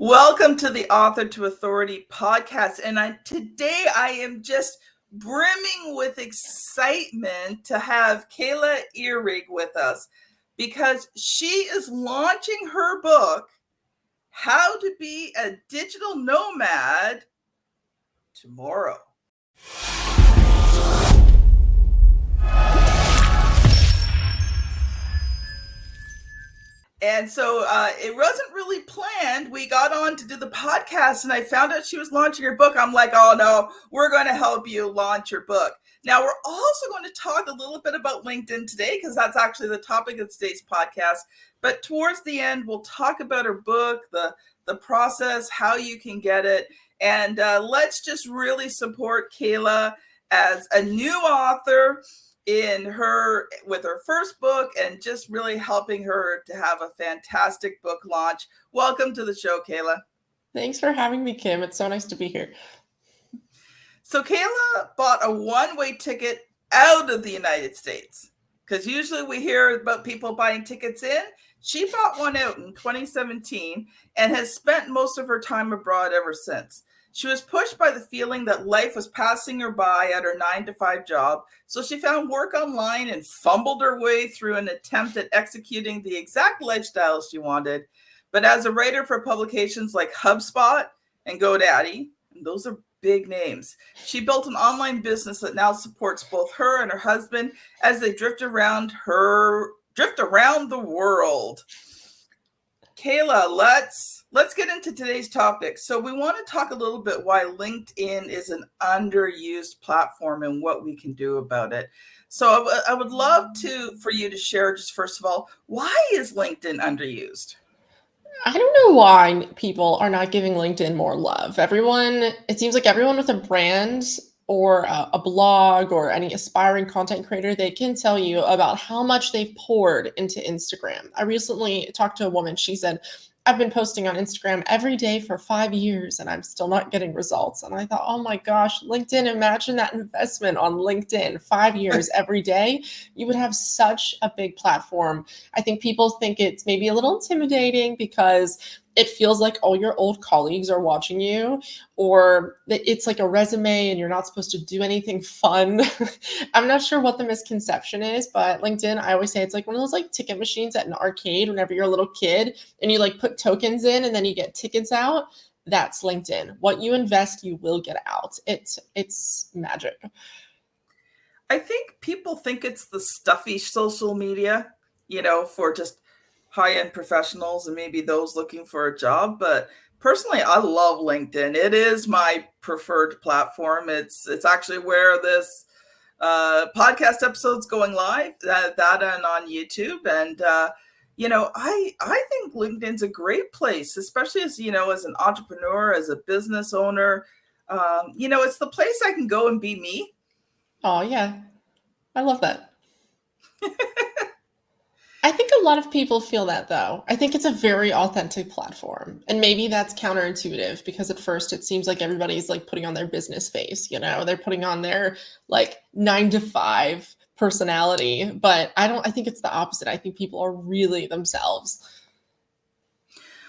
Welcome to the Author to Authority podcast. And today I am just brimming with excitement to have Kayla Ihrig with us because she is launching her book, How to Be a Digital Nomad, tomorrow. And so it wasn't really planned. We got on to do the podcast and I found out she was launching her book. I'm like, oh no, we're going to help you launch your book. Now, we're also going to talk a little bit about LinkedIn today because that's actually the topic of today's podcast. But towards the end, we'll talk about her book, the process, how you can get it. And let's just really support Kayla as a new author with her first book and just really helping her to have a fantastic book launch. Welcome to the show, Kayla. Thanks for having me, Kim. It's so nice to be here. So Kayla bought a one-way ticket out of the United States because usually we hear about people buying tickets in. She bought one out in 2017 and has spent most of her time abroad ever since. She was pushed by the feeling that life was passing her by at her 9-to-5 job, so she found work online and fumbled her way through an attempt at executing the exact lifestyle she wanted. But as a writer for publications like HubSpot and GoDaddy, and those are big names, she built an online business that now supports both her and her husband as they drift around the world. Kayla, let's get into today's topic. So we want to talk a little bit why LinkedIn is an underused platform and what we can do about it. So I would love for you to share, just first of all, why is LinkedIn underused? I don't know why people are not giving LinkedIn more love. It seems like everyone with a brand or a blog or any aspiring content creator, they can tell you about how much they've poured into Instagram. I recently talked to a woman. She said, I've been posting on Instagram every day for 5 years and I'm still not getting results. And I thought, oh my gosh, LinkedIn, imagine that investment on LinkedIn, 5 years every day. You would have such a big platform. I think people think it's maybe a little intimidating because it feels like all your old colleagues are watching you, or it's like a resume and you're not supposed to do anything fun. I'm not sure what the misconception is, but LinkedIn, I always say it's like one of those like ticket machines at an arcade whenever you're a little kid and you like put tokens in and then you get tickets out. That's LinkedIn. What you invest, you will get out. It's magic. I think people think it's the stuffy social media, for just high-end professionals and maybe those looking for a job. But personally, I love LinkedIn. It is my preferred platform. It's actually where this podcast episode's going live, that and on YouTube. And I think LinkedIn's a great place, especially as an entrepreneur, as a business owner. It's the place I can go and be me. Oh yeah, I love that. I think a lot of people feel that though. I think it's a very authentic platform. And maybe that's counterintuitive because at first it seems like everybody's like putting on their business face, they're putting on their like 9-to-5 personality. But I think it's the opposite. I think people are really themselves.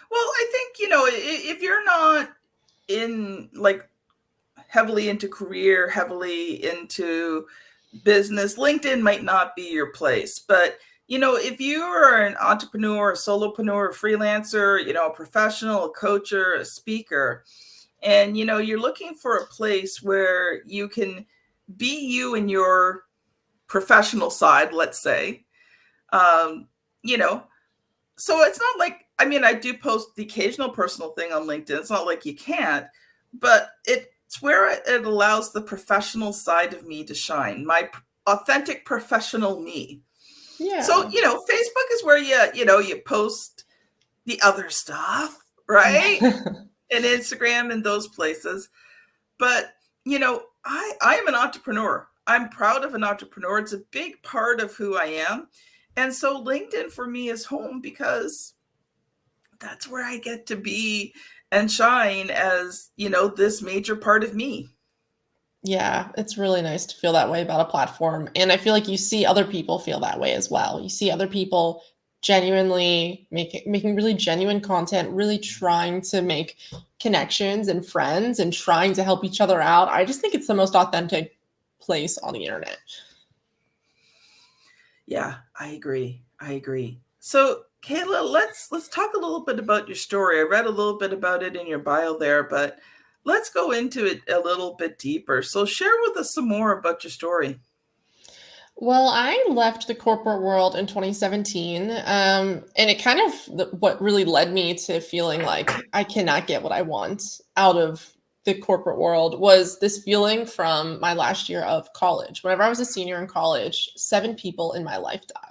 Well, I think, if you're not in like heavily into career, heavily into business, LinkedIn might not be your place. But if you are an entrepreneur, a solopreneur, a freelancer, a professional, a coach, or a speaker, and you're looking for a place where you can be you in your professional side, let's say, so it's not like, I do post the occasional personal thing on LinkedIn. It's not like you can't, but it's where it allows the professional side of me to shine, my authentic professional me. Yeah. So, Facebook is where you post the other stuff, right? And Instagram and those places. But, I am an entrepreneur. I'm proud of an entrepreneur. It's a big part of who I am. And so LinkedIn for me is home because that's where I get to be and shine as, this major part of me. Yeah, it's really nice to feel that way about a platform. And I feel like you see other people feel that way as well. You see other people genuinely making really genuine content, really trying to make connections and friends and trying to help each other out. I just think it's the most authentic place on the internet. Yeah, I agree. So, Kayla, let's talk a little bit about your story. I read a little bit about it in your bio there, but let's go into it a little bit deeper. So, share with us some more about your story. Well, I left the corporate world in 2017, and it kind of what really led me to feeling like I cannot get what I want out of the corporate world was this feeling from my last year of college. Whenever I was a senior in college, 7 people in my life died.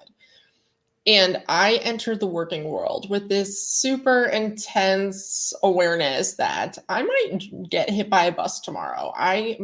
And I entered the working world with this super intense awareness that I might get hit by a bus tomorrow. I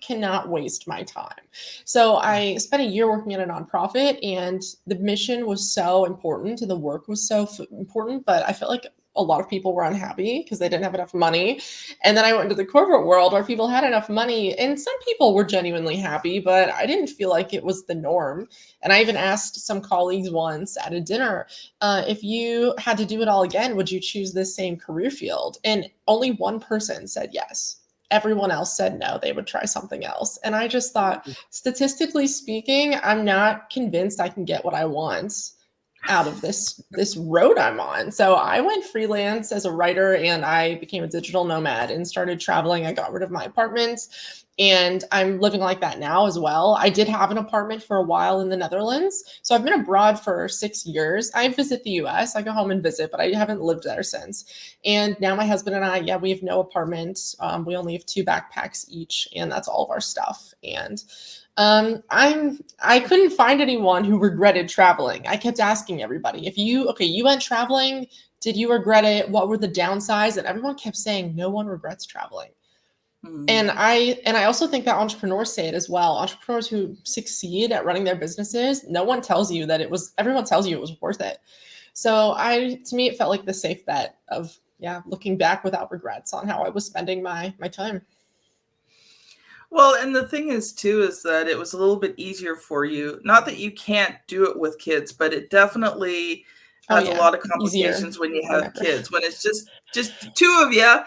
cannot waste my time. So I spent a year working at a nonprofit, and the mission was so important and the work was so important, but I felt like a lot of people were unhappy because they didn't have enough money. And then I went into the corporate world where people had enough money and some people were genuinely happy, but I didn't feel like it was the norm. And I even asked some colleagues once at a dinner, if you had to do it all again, would you choose this same career field? And only one person said yes. Everyone else said no, they would try something else. And I just thought, statistically speaking, I'm not convinced I can get what I want out of this road I'm on. So I went freelance as a writer and I became a digital nomad and started traveling. I got rid of my apartment and I'm living like that now as well. I did have an apartment for a while in the Netherlands. So I've been abroad for 6 years. I visit the US. I go home and visit, but I haven't lived there since. And now my husband and I, yeah, we have no apartment. We only have 2 backpacks each, and that's all of our stuff. And I couldn't find anyone who regretted traveling. I kept asking everybody, if you went traveling, did you regret it? What were the downsides? And everyone kept saying no one regrets traveling. And I also think that entrepreneurs say it as well. Entrepreneurs who succeed at running their businesses, no one tells you that everyone tells you it was worth it. So to me, it felt like the safe bet of, yeah, looking back without regrets on how I was spending my time. Well, and the thing is too, is that it was a little bit easier for you. Not that you can't do it with kids, but it definitely has a lot of Easier complications when you than have ever. kids. When it's just 2 of you,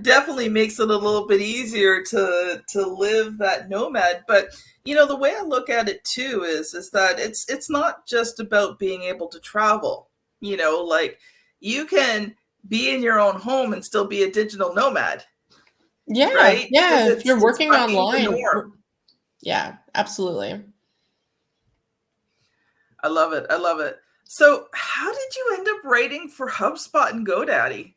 definitely makes it a little bit easier to live that nomad. But the way I look at it too is that it's not just about being able to travel. Like you can be in your own home and still be a digital nomad, Yeah, right? Because yeah. If you're it's working bucking the online, norm. yeah, absolutely. I love it. So, how did you end up writing for HubSpot and GoDaddy?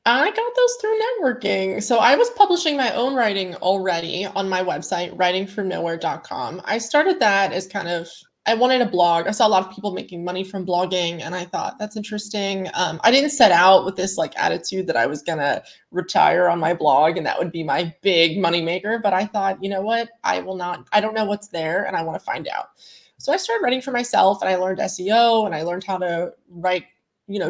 I got those through networking. So I was publishing my own writing already on my website, writingfromnowhere.com. I started that as I wanted a blog. I saw a lot of people making money from blogging, and I thought that's interesting. I didn't set out with this attitude that I was going to retire on my blog and that would be my big money maker. But I thought, you know what? I don't know what's there and I want to find out. So I started writing for myself and I learned SEO and I learned how to write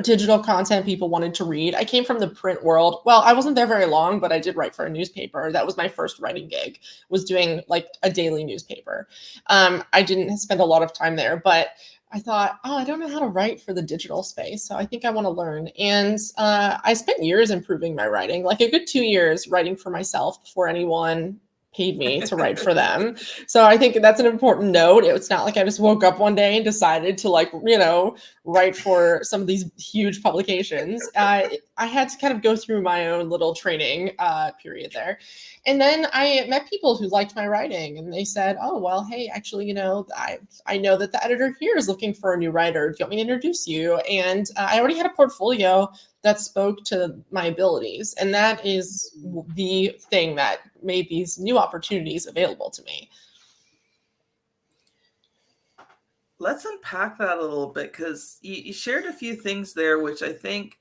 digital content people wanted to read. I came from the print world. Well, I wasn't there very long, but I did write for a newspaper. That was my first writing gig, was doing a daily newspaper. I didn't spend a lot of time there, but I thought, oh, I don't know how to write for the digital space. So I think I want to learn. And I spent years improving my writing, like a good 2 years writing for myself before anyone paid me to write for them. So I think that's an important note. It's not like I just woke up one day and decided to write for some of these huge publications. I had to kind of go through my own little training period there. And then I met people who liked my writing and they said, oh, well, hey, actually, I know that the editor here is looking for a new writer. Do you want me to introduce you? And I already had a portfolio that spoke to my abilities. And that is the thing that made these new opportunities available to me. Let's unpack that a little bit because you shared a few things there, which I think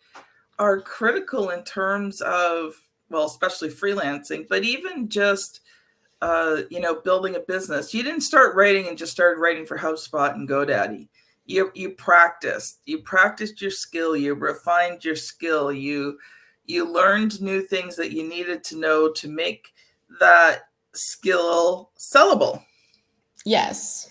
are critical in terms of, well, especially freelancing, but even just, building a business. You didn't start writing and just started writing for HubSpot and GoDaddy. You practiced your skill, you refined your skill, you learned new things that you needed to know to make that skill sellable. Yes,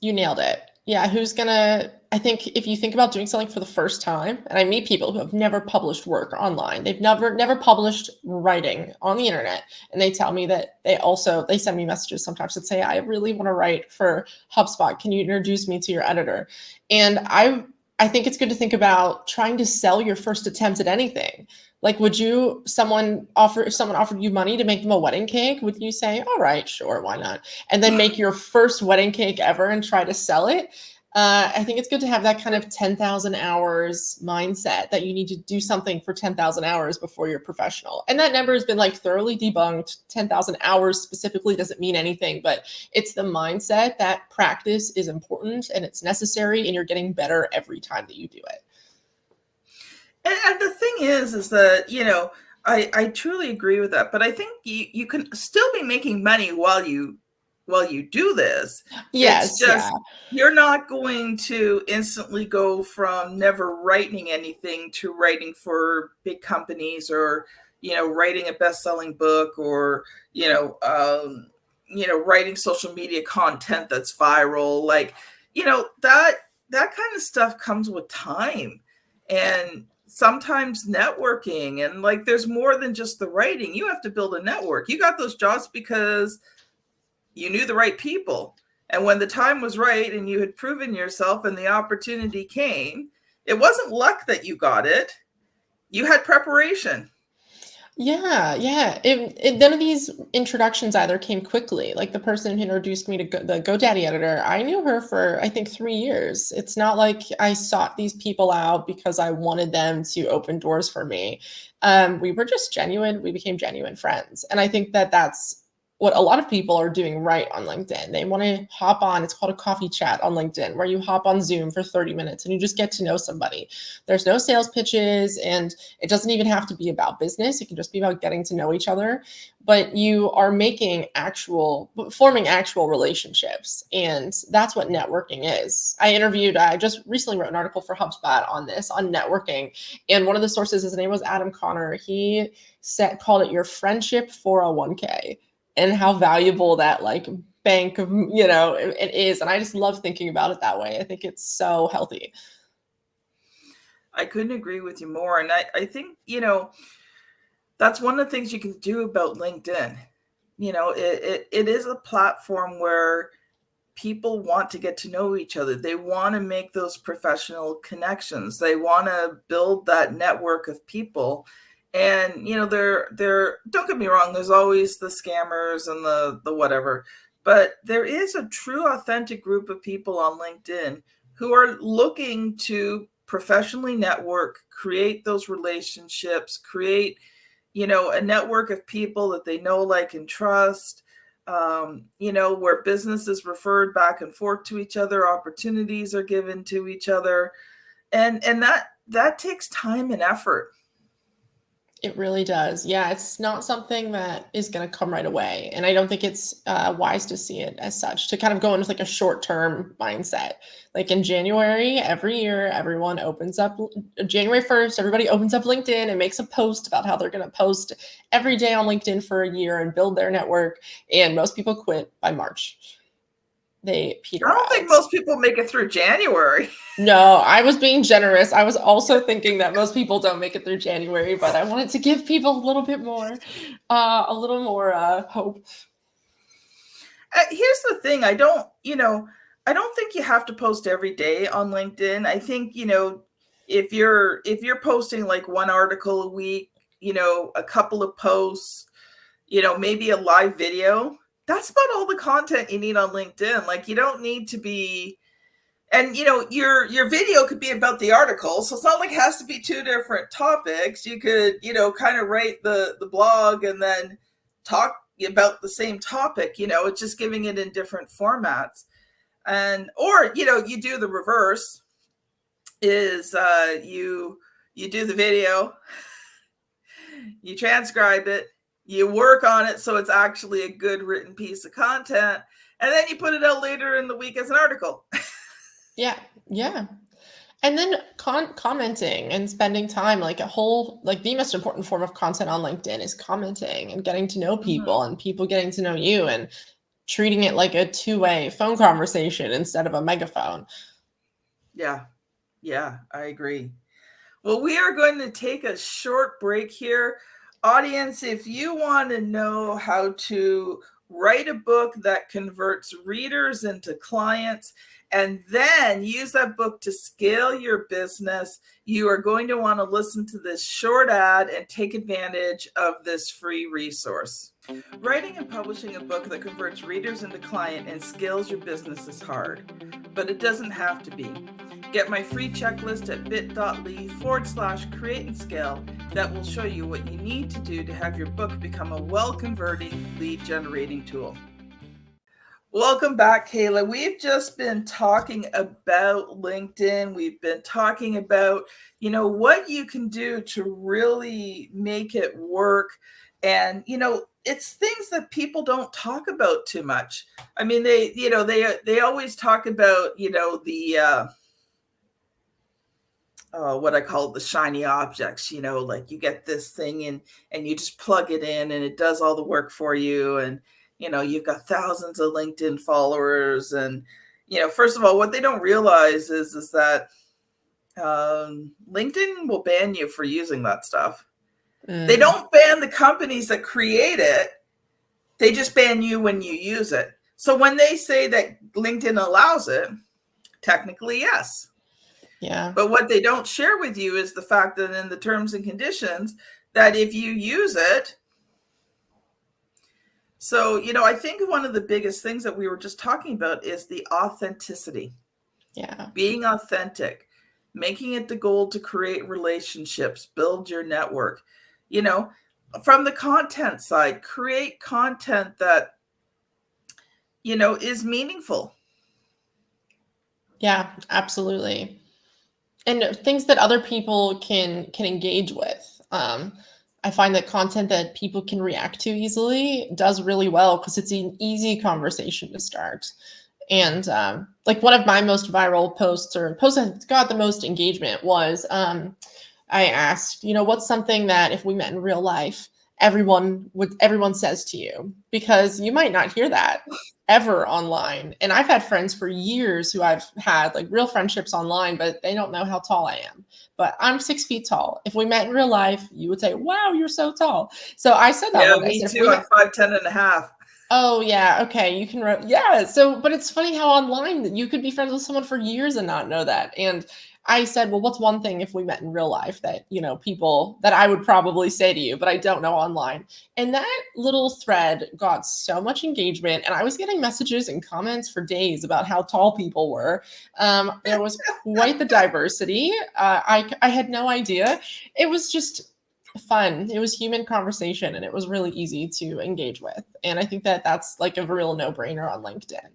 you nailed it. Yeah, I think if you think about doing something for the first time, and I meet people who have never published work online, they've never published writing on the internet, and they tell me that they send me messages sometimes that say, I really want to write for HubSpot. Can you introduce me to your editor? And I think it's good to think about trying to sell your first attempt at anything. Like, if someone offered you money to make them a wedding cake, would you say, all right, sure, why not? And then make your first wedding cake ever and try to sell it? I think it's good to have that kind of 10,000 hours mindset that you need to do something for 10,000 hours before you're professional. And that number has been like thoroughly debunked. 10,000 hours specifically doesn't mean anything, but it's the mindset that practice is important and it's necessary, and you're getting better every time that you do it. And the thing is that, I truly agree with that, but I think you can still be making money while you do this. It's Yes, just yeah. you're not going to instantly go from never writing anything to writing for big companies, or writing a best-selling book, or writing social media content that's viral. Like, that kind of stuff comes with time, and sometimes networking, and like there's more than just the writing. You have to build a network. You got those jobs because you knew the right people, and when the time was right and you had proven yourself and the opportunity came, it wasn't luck that you got it. You had preparation. Yeah, yeah. None of these introductions either came quickly. Like the person who introduced me to the GoDaddy editor, I knew her for I think 3 years. It's not like I sought these people out because I wanted them to open doors for me. We were just genuine. We became genuine friends, and I think that that's what a lot of people are doing right on LinkedIn. They want to hop on. It's called a coffee chat on LinkedIn, where you hop on Zoom for 30 minutes and you just get to know somebody. There's no sales pitches, and it doesn't even have to be about business. It can just be about getting to know each other, but you are forming actual relationships. And that's what networking is. I just recently wrote an article for HubSpot on networking. And one of the sources, his name was Adam Connor. He called it your friendship 401k, and how valuable that like bank of, it is. And I just love thinking about it that way. I think it's so healthy. I couldn't agree with you more. And I think, that's one of the things you can do about LinkedIn. It is a platform where people want to get to know each other. They want to make those professional connections. They want to build that network of people. And, they're don't get me wrong, there's always the scammers and the whatever, but there is a true authentic group of people on LinkedIn who are looking to professionally network, create those relationships, create a network of people that they know, like, and trust, where business is referred back and forth to each other, opportunities are given to each other. And that takes time and effort. It really does. Yeah, it's not something that is going to come right away. And I don't think it's wise to see it as such, to kind of go into like a short-term mindset. Like in January, every year, January 1st, everybody opens up LinkedIn and makes a post about how they're going to post every day on LinkedIn for a year and build their network. And most people quit by March. They I peter don't think out. most people make it through January. No, I was being generous. I was also thinking that most people don't make it through January, but I wanted to give people a little more hope. Here's the thing. I don't think you have to post every day on LinkedIn. I think, if you're posting like one article a week, a couple of posts, maybe a live video, that's about all the content you need on LinkedIn. Like, you don't need to be, and your video could be about the article, so it's not like it has to be two different topics. You could kind of write the blog and then talk about the same topic. It's just giving it in different formats. And or you do the reverse, is you do the video, you transcribe it, you work on it so it's actually a good written piece of content, and then you put it out later in the week as an article. Yeah, yeah. And then commenting and spending time, like the most important form of content on LinkedIn is commenting and getting to know people and people getting to know you. And treating it like a two-way phone conversation instead of a megaphone. Yeah, I agree. Well, we are going to take a short break here. Audience, if you want to know how to write a book that converts readers into clients and then use that book to scale your business, you are going to want to listen to this short ad and take advantage of this free resource. Writing and publishing a book that converts readers into client and scales your business is hard, but it doesn't have to be. Get my free checklist at bit.ly/create and scale that will show you what you need to do to have your book become a well-converting lead generating tool. Welcome back, Kayla. We've just been talking about LinkedIn. We've been talking about, what you can do to really make it work. And, it's things that people don't talk about too much. I mean, they always talk about, the what I call the shiny objects, like you get this thing and you just plug it in and it does all the work for you. And, you've got thousands of LinkedIn followers. And, first of all, what they don't realize is that LinkedIn will ban you for using that stuff. They don't ban the companies that create it. They just ban you when you use it. So when they say that LinkedIn allows it, technically, yes. Yeah. But what they don't share with you is the fact that in the terms and conditions that if you use it, so, I think one of the biggest things that we were just talking about is the authenticity. Yeah. Being authentic, making it the goal to create relationships, build your network. From the content side, create content that, is meaningful. Yeah, absolutely. And things that other people can engage with. I find that content that people can react to easily does really well because it's an easy conversation to start. And like one of my most viral posts or posts that got the most engagement was I asked, what's something that if we met in real life, everyone says to you? Because you might not hear that ever online. And I've had friends for years who I've had like real friendships online, but they don't know how tall I am. But I'm 6 feet tall. If we met in real life, you would say, wow, you're so tall. So I said that Yeah, one day. me too. I'm 5'10" and a half. Oh yeah, okay. You can yeah. So, but it's funny how online you could be friends with someone for years and not know that. And I said, well, what's one thing if we met in real life that people that I would probably say to you, but I don't know online. And that little thread got so much engagement, and I was getting messages and comments for days about how tall people were. There was quite the diversity. I had no idea. It was just fun. It was human conversation and it was really easy to engage with. And I think that that's like a real no-brainer on LinkedIn.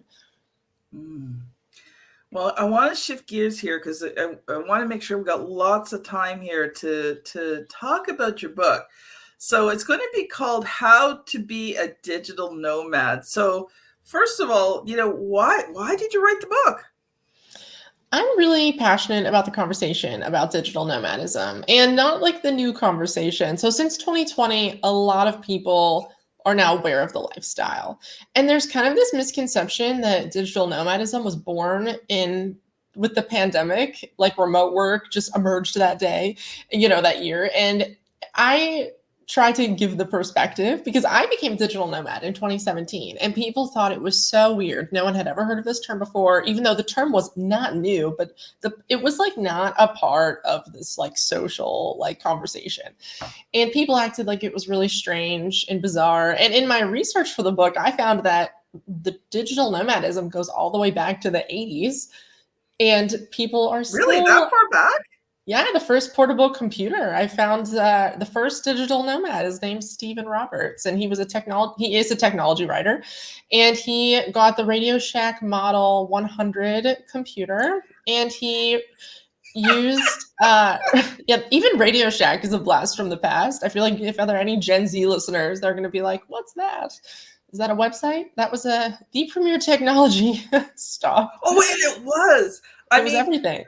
Well, I want to shift gears here because I want to make sure we've got lots of time here to talk about your book. So it's going to be called How to Be a Digital Nomad. So first of all, why did you write the book? I'm really passionate about the conversation about digital nomadism and not like the new conversation. So since 2020, a lot of people are now aware of the lifestyle. And there's kind of this misconception that digital nomadism was born in with the pandemic, like remote work just emerged that day, that year. And I try to give the perspective because I became a digital nomad in 2017 and people thought it was so weird. No one had ever heard of this term before, even though the term was not new, but it was like not a part of this like social like conversation. And people acted like it was really strange and bizarre. And in my research for the book, I found that the digital nomadism goes all the way back to the 80s and people are still Really, that far back? Yeah, the first portable computer. I found the first digital nomad. His name's Stephen Roberts, and he is a technology writer, and he got the Radio Shack Model 100 computer, and he used yeah, even Radio Shack is a blast from the past. I feel like if there are any Gen Z listeners, they're going to be like, "What's that? Is that a website?" That was the premier technology. Stop. Oh, wait, it was. It was everything.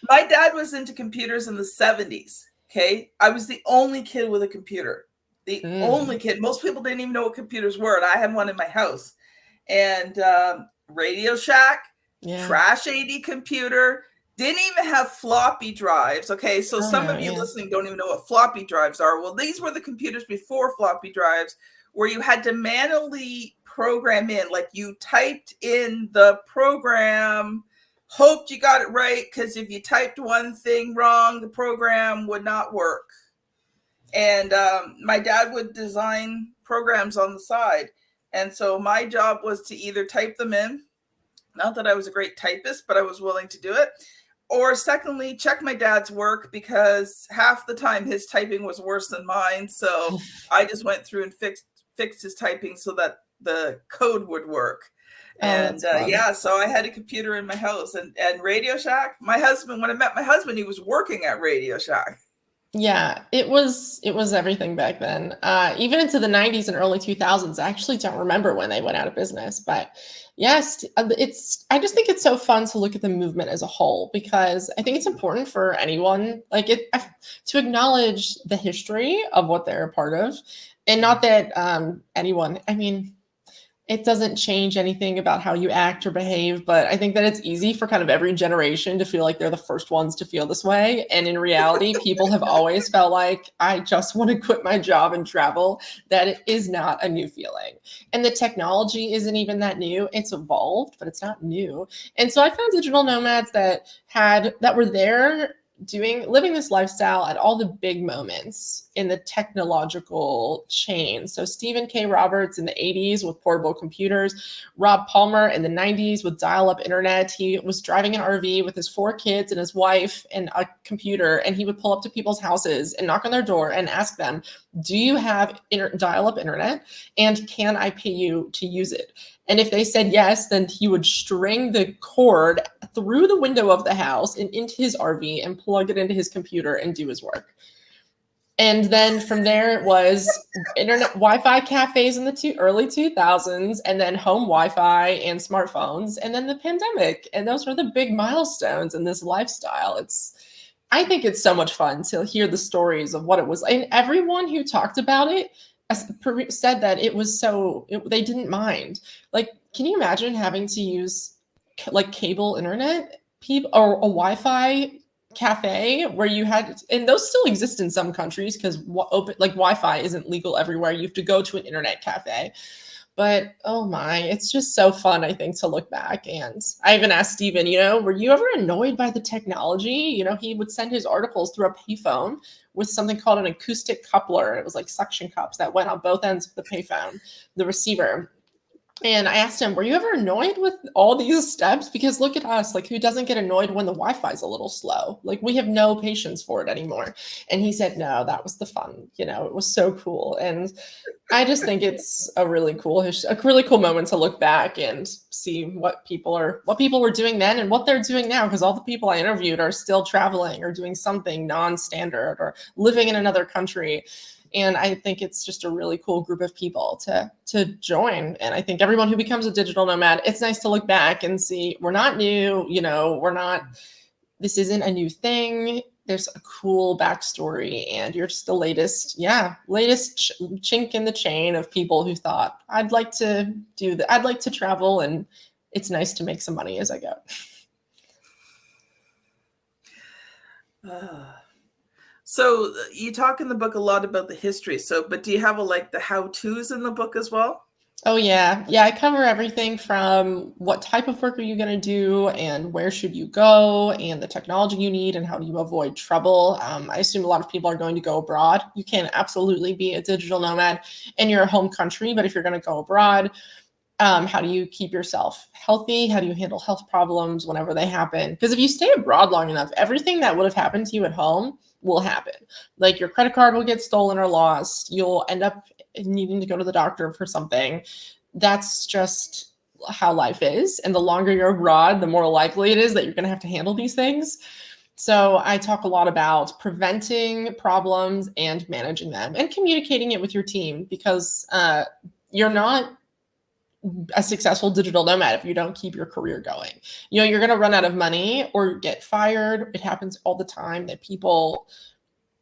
My dad was into computers in the 70s. Okay. I was the only kid with a computer. The only kid. Most people didn't even know what computers were. And I had one in my house. and Radio Shack, Yeah. Trash 80 computer, didn't even have floppy drives. Okay, so some of you Yeah. listening don't even know what floppy drives are. Well, these were the computers before floppy drives, where you had to manually program in, like you typed in the program, hoped you got it right, because if you typed one thing wrong, the program would not work. And my dad would design programs on the side. And so my job was to either type them in, not that I was a great typist, but I was willing to do it. Or secondly, check my dad's work, because half the time his typing was worse than mine. So I just went through and fixed his typing so that the code would work. And yeah, so I had a computer in my house, and Radio Shack. My husband, when I met my husband, he was working at Radio Shack. Yeah, it was everything back then. Even into the 90s and early 2000s. I actually don't remember when they went out of business, but yes, I just think it's so fun to look at the movement as a whole, because I think it's important for anyone to acknowledge the history of what they're a part of, and not that anyone, I mean, it doesn't change anything about how you act or behave, but I think that it's easy for kind of every generation to feel like they're the first ones to feel this way. And in reality, people have always felt like, I just want to quit my job and travel. That it is not a new feeling. And the technology isn't even that new. It's evolved, but it's not new. And so I found digital nomads that were there living this lifestyle at all the big moments in the technological chain. So Stephen K. Roberts in the 80s with portable computers, Rob Palmer in the 90s with dial-up internet. He was driving an RV with his 4 kids and his wife and a computer, and he would pull up to people's houses and knock on their door and ask them, do you have dial-up internet, and can I pay you to use it? And if they said yes, then he would string the cord through the window of the house and into his RV and plug it into his computer and do his work. And then from there, it was internet Wi-Fi cafes in the early 2000s, and then home Wi-Fi and smartphones, and then the pandemic. And those were the big milestones in this lifestyle. I think it's so much fun to hear the stories of what it was. And everyone who talked about it said that it was they didn't mind. Like, can you imagine having to use like cable internet or a Wi-Fi cafe where you had, and those still exist in some countries because like Wi-Fi isn't legal everywhere. You have to go to an internet cafe. But oh my, it's just so fun, I think, to look back. And I even asked Steven, were you ever annoyed by the technology? He would send his articles through a payphone with something called an acoustic coupler. It was like suction cups that went on both ends of the payphone, the receiver. And I asked him, were you ever annoyed with all these steps? Because look at us, like, who doesn't get annoyed when the Wi-Fi is a little slow? Like, we have no patience for it anymore. And he said, no, that was the fun. It was so cool. And I just think it's a really cool moment to look back and see what people were doing then and what they're doing now. Because all the people I interviewed are still traveling or doing something non-standard or living in another country. And I think it's just a really cool group of people to join. And I think everyone who becomes a digital nomad, it's nice to look back and see we're not new, this isn't a new thing. There's a cool backstory, and you're just the latest chink in the chain of people who thought, I'd like to do that. I'd like to travel, and it's nice to make some money as I go. So you talk in the book a lot about the history. But do you have the how-tos in the book as well? Oh yeah. Yeah, I cover everything from what type of work are you going to do and where should you go and the technology you need and how do you avoid trouble. I assume a lot of people are going to go abroad. You can absolutely be a digital nomad in your home country, but if you're going to go abroad, how do you keep yourself healthy? How do you handle health problems whenever they happen? Because if you stay abroad long enough, everything that would have happened to you at home will happen. Like your credit card will get stolen or lost. You'll end up needing to go to the doctor for something. That's just how life is. And the longer you're abroad, the more likely it is that you're going to have to handle these things. So I talk a lot about preventing problems and managing them and communicating it with your team, because you're not a successful digital nomad if you don't keep your career going. You're going to run out of money or get fired. It happens all the time that people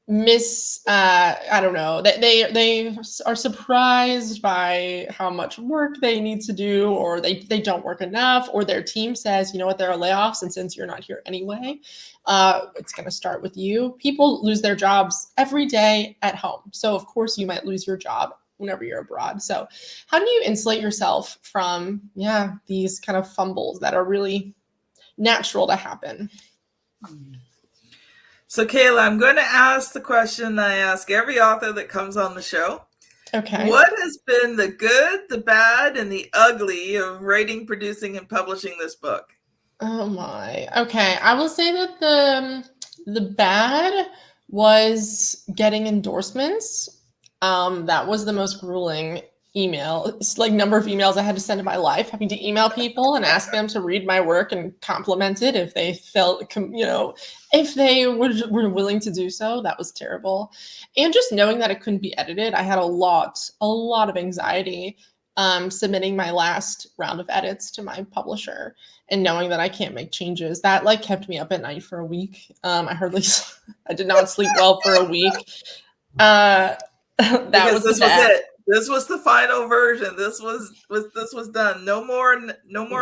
I don't know, they are surprised by how much work they need to do, or they don't work enough, or their team says, you know what, there are layoffs, and since you're not here anyway, it's going to start with you. People lose their jobs every day at home, so of course you might lose your job whenever you're abroad. So how do you insulate yourself from these kind of fumbles that are really natural to happen? So, Kayla, I'm going to ask the question I ask every author that comes on the show. Okay. What has been the good, the bad, and the ugly of writing, producing, and publishing this book? Oh my. Okay. I will say that the bad was getting endorsements. That was the most grueling email. It's like number of emails I had to send in my life, having to email people and ask them to read my work and compliment it if they felt, if they were willing to do so. That was terrible. And just knowing that it couldn't be edited, I had a lot of anxiety submitting my last round of edits to my publisher, and knowing that I can't make changes, that like kept me up at night for a week. I did not sleep well for a week. That Because was the this was bad. it. This was the final version. This was done. No more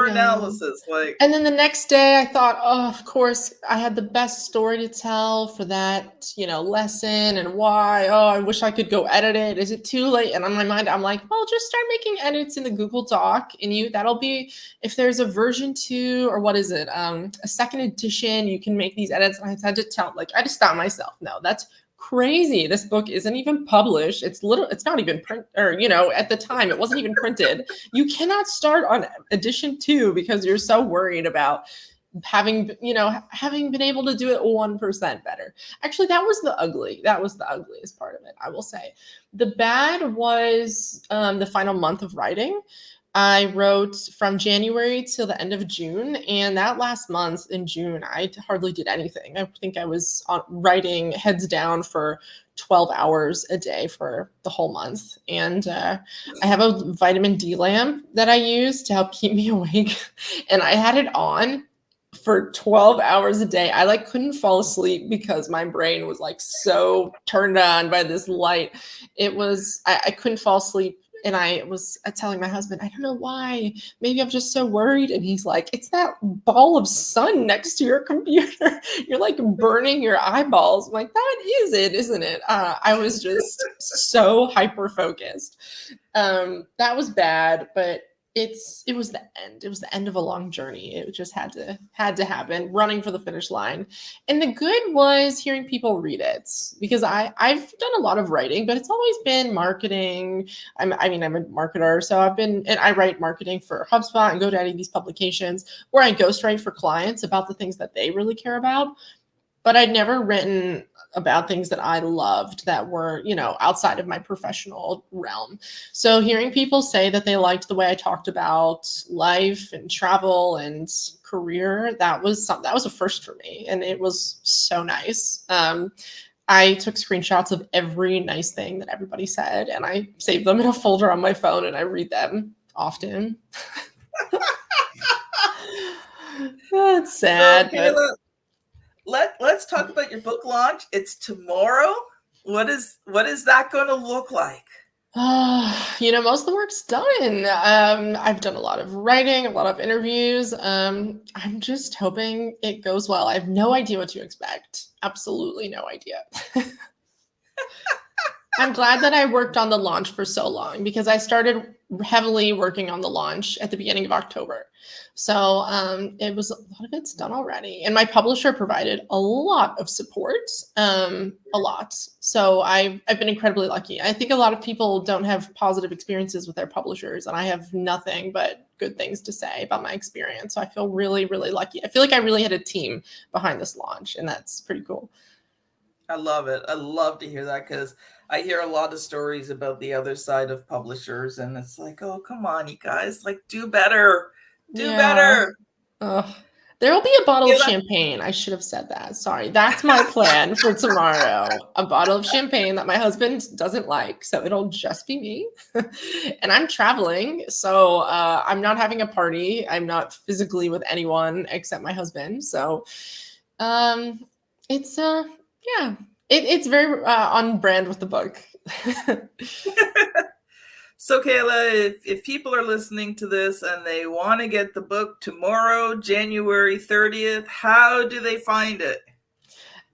analysis. Like, And then the next day I thought, oh, of course, I had the best story to tell for that, lesson, and why. Oh, I wish I could go edit it. Is it too late? And on my mind, I'm like, well, just start making edits in the Google Doc, and that'll be, if there's a version 2, or what is it? A second edition, you can make these edits. And I had to I just stopped myself. No, that's crazy. This book isn't even published. It's not even print, or at the time it wasn't even printed. You cannot start on edition 2 because you're so worried about having been able to do it 1% better. Actually, that was the ugliest part of it, I will say. The bad was the final month of writing. I wrote from January till the end of June, and that last month in June, I hardly did anything. I think I was writing heads down for 12 hours a day for the whole month. And I have a vitamin D lamp that I use to help keep me awake, and I had it on for 12 hours a day. I couldn't fall asleep because my brain was so turned on by this light. I couldn't fall asleep. And I was telling my husband, I don't know why. Maybe I'm just so worried. And he's like, it's that ball of sun next to your computer. You're burning your eyeballs. I'm like, that is it, isn't it? I was just so hyper focused. That was bad, but it was the end. It was the end of a long journey. It just had to happen, running for the finish line. And the good was hearing people read it, because I've done a lot of writing, but it's always been marketing. I'm a marketer, so I write marketing for HubSpot and GoDaddy, these publications where I ghostwrite for clients about the things that they really care about. But I'd never written about things that I loved that were, outside of my professional realm. So hearing people say that they liked the way I talked about life and travel and career, that was a first for me. And it was so nice. I took screenshots of every nice thing that everybody said, and I saved them in a folder on my phone, and I read them often. It's sad. so Kayla, let's talk about your book launch. It's tomorrow. What is that going to look like? Most of the work's done. I've done a lot of writing, a lot of interviews. I'm just hoping it goes well. I have no idea what to expect. Absolutely no idea. I'm glad that I worked on the launch for so long, because I started heavily working on the launch at the beginning of October. So it was, a lot of it's done already. And my publisher provided a lot of support, a lot. So I've been incredibly lucky. I think a lot of people don't have positive experiences with their publishers, and I have nothing but good things to say about my experience. So I feel really, really lucky. I feel like I really had a team behind this launch, and that's pretty cool. I love it. I love to hear that, because I hear a lot of stories about the other side of publishers, and it's like, oh, come on, you guys, do better. Do better. There will be a bottle of champagne. I should have said that. Sorry. That's my plan for tomorrow. A bottle of champagne that my husband doesn't like, so it'll just be me. And I'm traveling, so I'm not having a party. I'm not physically with anyone except my husband. So it's It's very on brand with the book. So Kayla, if people are listening to this and they want to get the book tomorrow, January 30th, how do they find it?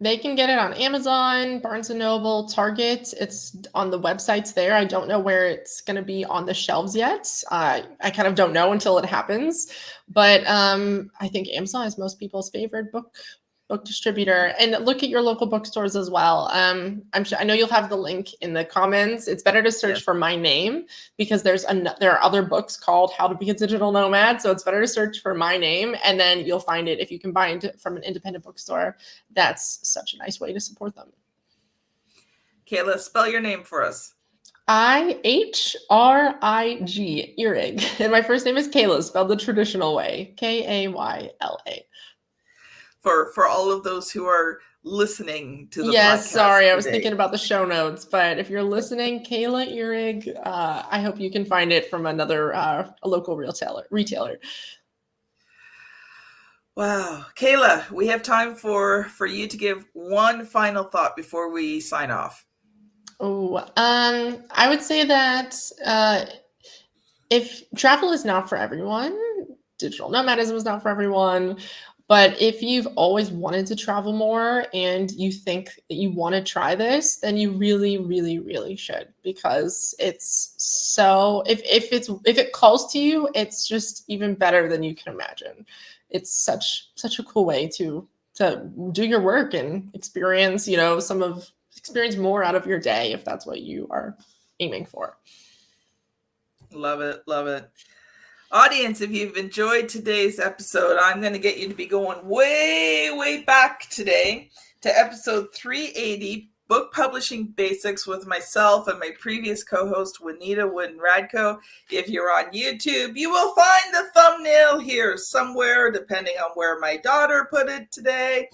They can get it on Amazon, Barnes & Noble, Target. It's on the websites there. I don't know where it's going to be on the shelves yet. I kind of don't know until it happens. But I think Amazon is most people's favorite book distributor. And look at your local bookstores as well. I know you'll have the link in the comments. It's better to search for my name because there are other books called How to Be a Digital Nomad. So it's better to search for my name, and then you'll find it. If you can buy it from an independent bookstore, that's such a nice way to support them. Kayla, spell your name for us. Ihrig, Ihrig. And my first name is Kayla, spelled the traditional way, Kayla. For all of those who are listening to the podcast. Yes, sorry, I was thinking about the show notes, but if you're listening, Kayla Ihrig, I hope you can find it from another a local retailer. Wow. Kayla, we have time for you to give one final thought before we sign off. Oh, I would say that if travel is not for everyone, digital nomadism is not for everyone. But if you've always wanted to travel more and you think that you want to try this, then you really, really, really should, because it's so if it calls to you, it's just even better than you can imagine. It's such a cool way to do your work and experience, experience more out of your day if that's what you are aiming for. Love it. Love it. Audience, if you've enjoyed today's episode, I'm going to get you to be going way, way back today to episode 380, Book Publishing Basics, with myself and my previous co-host, Juanita Wooden-Radko. If you're on YouTube, you will find the thumbnail here somewhere, depending on where my daughter put it today.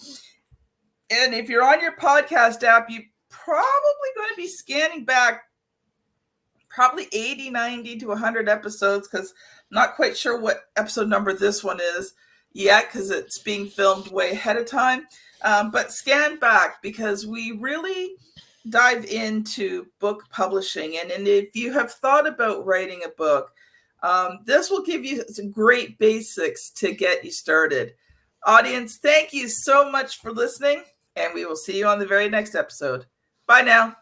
And if you're on your podcast app, you're probably going to be scanning back probably 80, 90 to 100 episodes, because I'm not quite sure what episode number this one is yet, because it's being filmed way ahead of time. But scan back, because we really dive into book publishing. And if you have thought about writing a book, this will give you some great basics to get you started. Audience, thank you so much for listening, and we will see you on the very next episode. Bye now.